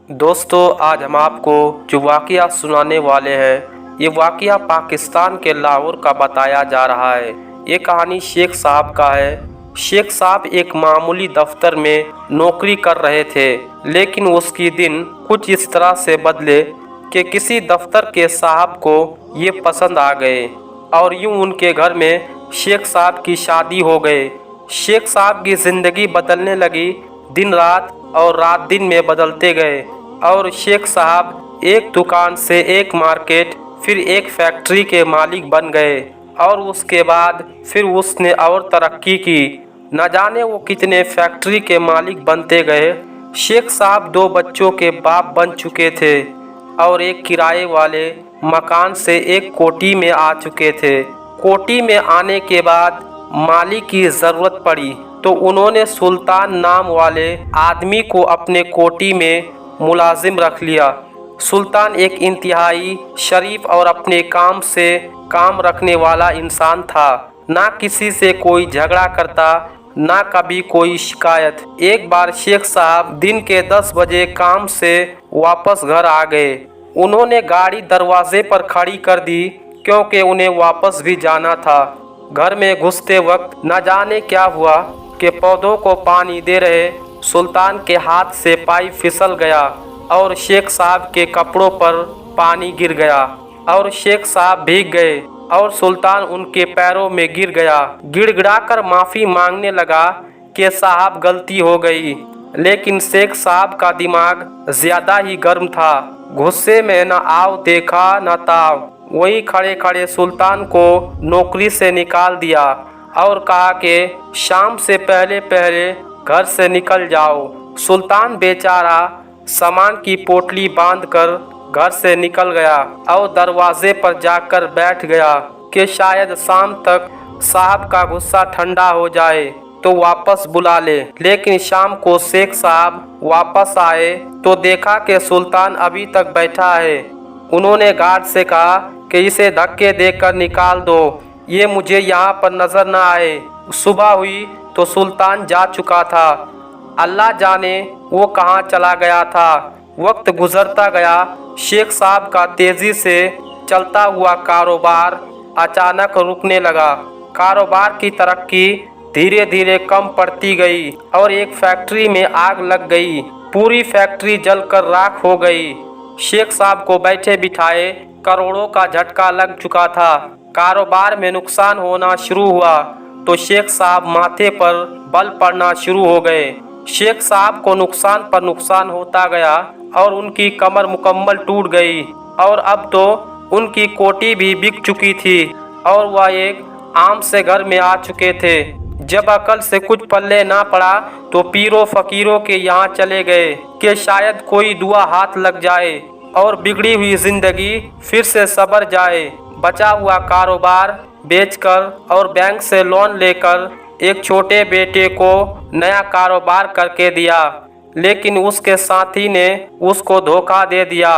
दोस्तों, आज हम आपको जो वाक़या सुनाने वाले हैं, ये वाक़या पाकिस्तान के लाहौर का बताया जा रहा है। ये कहानी शेख साहब का है। शेख साहब एक मामूली दफ्तर में नौकरी कर रहे थे, लेकिन उसकी दिन कुछ इस तरह से बदले कि किसी दफ्तर के साहब को ये पसंद आ गए और यूं उनके घर में शेख साहब की शादी हो गई। शेख साहब की ज़िंदगी बदलने लगी, दिन रात और रात दिन में बदलते गए और शेख साहब एक दुकान से एक मार्केट फिर एक फैक्ट्री के मालिक बन गए और उसके बाद फिर उसने और तरक्की की। न जाने वो कितने फैक्ट्री के मालिक बनते गए। शेख साहब 2 बच्चों के बाप बन चुके थे और एक किराए वाले मकान से एक कोठी में आ चुके थे। कोठी में आने के बाद मालिक की ज़रूरत पड़ी तो उन्होंने सुल्तान नाम वाले आदमी को अपने कोठी में मुलाजिम रख लिया। सुल्तान एक इंतहाई शरीफ और अपने काम से काम रखने वाला इंसान था। ना किसी से कोई झगड़ा करता, ना कभी कोई शिकायत। एक बार शेख साहब दिन के 10 बजे काम से वापस घर आ गए। उन्होंने गाड़ी दरवाजे पर खड़ी कर दी क्योंकि उन्हें वापस भी जाना था। घर में घुसते वक्त न जाने क्या हुआ कि पौधों को पानी दे रहे सुल्तान के हाथ से पाइप फिसल गया और शेख साहब के कपड़ों पर पानी गिर गया और शेख साहब भीग गए और सुल्तान उनके पैरों में गिर गया। गिड़गिड़ाकर माफ़ी मांगने लगा कि साहब गलती हो गई, लेकिन शेख साहब का दिमाग ज़्यादा ही गर्म था। गुस्से में न आव देखा न ताव, वहीं खड़े खड़े सुल्तान को नौकरी से निकाल दिया और कहा कि शाम से पहले पहले घर से निकल जाओ। सुल्तान बेचारा सामान की पोटली बांधकर घर से निकल गया और दरवाजे पर जाकर बैठ गया कि शायद शाम तक साहब का गुस्सा ठंडा हो जाए तो वापस बुला ले। लेकिन शाम को शेख साहब वापस आए तो देखा कि सुल्तान अभी तक बैठा है। उन्होंने गार्ड से कहा कि इसे धक्के देकर निकाल दो, ये मुझे यहाँ पर नजर न आए। सुबह हुई तो सुल्तान जा चुका था। अल्लाह जाने वो कहाँ चला गया था। वक्त गुजरता गया। शेख साहब का तेजी से चलता हुआ कारोबार अचानक रुकने लगा। कारोबार की तरक्की धीरे धीरे कम पड़ती गई और एक फैक्ट्री में आग लग गई। पूरी फैक्ट्री जलकर राख हो गई। शेख साहब को बैठे बिठाए करोड़ों का झटका लग चुका था। कारोबार में नुकसान होना शुरू हुआ तो शेख साहब माथे पर बल पड़ना शुरू हो गए। शेख साहब को नुकसान पर नुकसान होता गया और उनकी कमर मुकम्मल टूट गई और अब तो उनकी कोठी भी बिक चुकी थी और वह एक आम से घर में आ चुके थे। जब अकल से कुछ पल्ले ना पड़ा तो पीरों फकीरों के यहाँ चले गए कि शायद कोई दुआ हाथ लग जाए और बिगड़ी हुई जिंदगी फिर से संवर जाए। बचा हुआ कारोबार बेचकर और बैंक से लोन लेकर एक छोटे बेटे को नया कारोबार करके दिया, लेकिन उसके साथी ने उसको धोखा दे दिया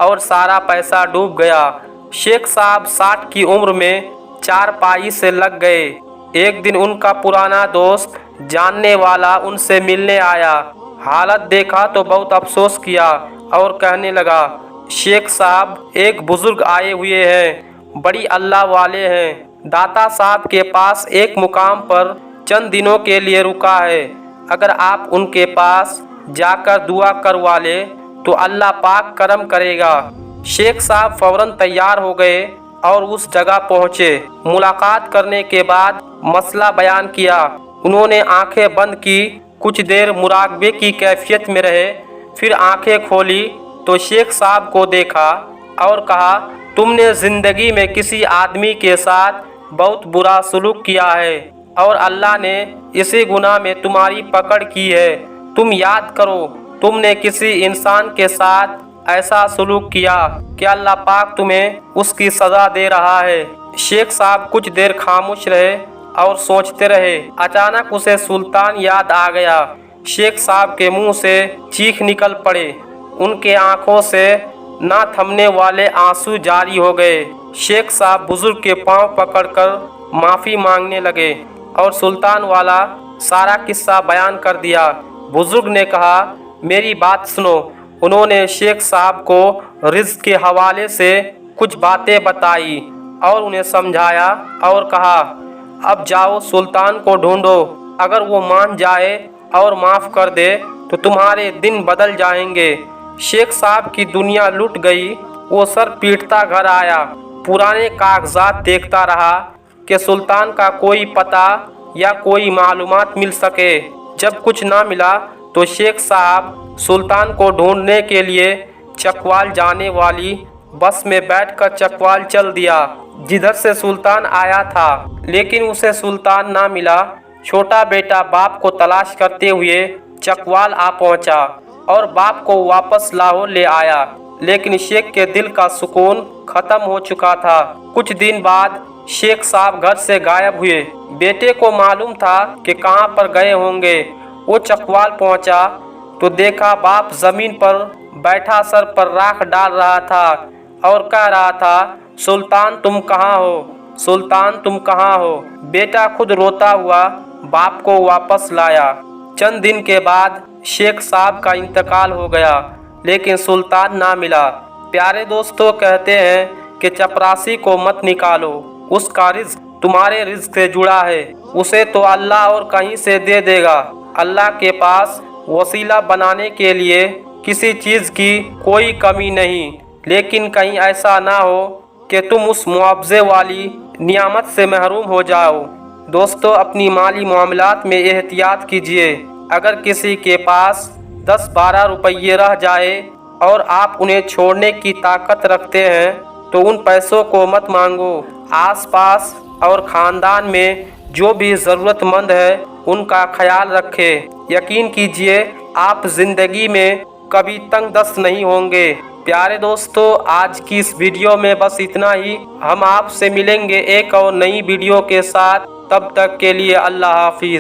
और सारा पैसा डूब गया। शेख साहब 60 की उम्र में चारपाई से लग गए। एक दिन उनका पुराना दोस्त जानने वाला उनसे मिलने आया। हालत देखा तो बहुत अफसोस किया और कहने लगा, शेख साहब एक बुजुर्ग आए हुए हैं, बड़ी अल्लाह वाले हैं। दाता साहब के पास एक मुकाम पर चंद दिनों के लिए रुका है। अगर आप उनके पास जाकर दुआ करवा ले तो अल्लाह पाक करम करेगा। शेख साहब फौरन तैयार हो गए और उस जगह पहुँचे। मुलाकात करने के बाद मसला बयान किया। उन्होंने आंखें बंद की, कुछ देर मुराकबे की कैफियत में रहे, फिर आंखें खोली तो शेख साहब को देखा और कहा, तुमने ज़िंदगी में किसी आदमी के साथ बहुत बुरा सलूक किया है और अल्लाह ने इसी गुनाह में तुम्हारी पकड़ की है। तुम याद करो, तुमने किसी इंसान के साथ ऐसा सलूक किया कि अल्लाह पाक तुम्हें उसकी सज़ा दे रहा है। शेख साहब कुछ देर खामोश रहे और सोचते रहे। अचानक उसे सुल्तान याद आ गया। शेख साहब के मुंह से चीख निकल पड़े। उनके आंखों से ना थमने वाले आंसू जारी हो गए। शेख साहब बुजुर्ग के पांव पकड़कर माफ़ी मांगने लगे और सुल्तान वाला सारा किस्सा बयान कर दिया। बुजुर्ग ने कहा, मेरी बात सुनो, उन्होंने शेख साहब को रिज्क के हवाले से कुछ बातें बताई और उन्हें समझाया और कहा, अब जाओ सुल्तान को ढूंढो, अगर वो मान जाए और माफ़ कर दे तो तुम्हारे दिन बदल जाएंगे। शेख साहब की दुनिया लुट गई। वो सर पीटता घर आया, पुराने कागजात देखता रहा कि सुल्तान का कोई पता या कोई मालूमात मिल सके। जब कुछ ना मिला तो शेख साहब सुल्तान को ढूंढने के लिए चकवाल जाने वाली बस में बैठकर चकवाल चल दिया, जिधर से सुल्तान आया था। लेकिन उसे सुल्तान ना मिला। छोटा बेटा बाप को तलाश करते हुए चकवाल आ पहुंचा और बाप को वापस लाहौर ले आया। लेकिन शेख के दिल का सुकून खत्म हो चुका था। कुछ दिन बाद शेख साहब घर से गायब हुए। बेटे को मालूम था कि कहाँ पर गए होंगे। वो चकवाल पहुंचा तो देखा बाप जमीन पर बैठा सर पर राख डाल रहा था और कह रहा था, सुल्तान तुम कहाँ हो, सुल्तान तुम कहाँ हो। बेटा खुद रोता हुआ बाप को वापस लाया। चंद दिन के बाद शेख साहब का इंतकाल हो गया, लेकिन सुल्तान ना मिला। प्यारे दोस्तों, कहते हैं कि चपरासी को मत निकालो, उसका रिज्क तुम्हारे रिज्क से जुड़ा है, उसे तो अल्लाह और कहीं से दे देगा। अल्लाह के पास वसीला बनाने के लिए किसी चीज़ की कोई कमी नहीं, लेकिन कहीं ऐसा ना हो कि तुम उस मुआवजे वाली नियामत से महरूम हो जाओ। दोस्तों, अपनी माली मामलात में एहतियात कीजिए। अगर किसी के पास 10-12 रुपये रह जाए और आप उन्हें छोड़ने की ताकत रखते हैं तो उन पैसों को मत मांगो। आसपास और ख़ानदान में जो भी ज़रूरतमंद है उनका ख्याल रखें। यकीन कीजिए आप ज़िंदगी में कभी तंग दस्त नहीं होंगे। प्यारे दोस्तों, आज की इस वीडियो में बस इतना ही। हम आपसे मिलेंगे एक और नई वीडियो के साथ। तब तक के लिए अल्लाह हाफिज़।